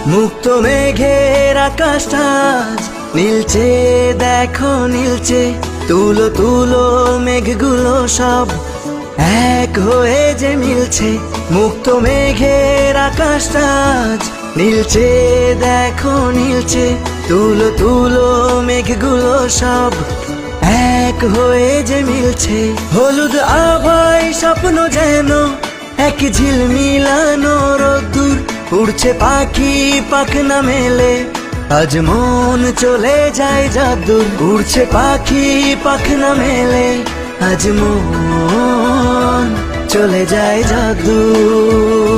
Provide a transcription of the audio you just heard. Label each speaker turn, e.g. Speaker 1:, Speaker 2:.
Speaker 1: মুক্ত মেঘের আকাশটা আজ নীলচে, দেখো নীলচে। তুলো তুলো মেঘগুলো সব এক হয়ে যে মিলছে। মুক্ত মেঘের আকাশটা আজ নীলচে, দেখো নীলচে। তুলো তুলো মেঘগুলো সব এক হয়ে যে মিলছে। হলুদ আভায় স্বপ্ন যেন এক ঝিলমিলানো রোদ্দুর। উড়ছে পাখি পাখনা মেলে, আজ মন চলে যায় যদ্দূর। উড়ছে পাখি পাখনা মেলে, আজ মন চলে যায় যদ্দূর।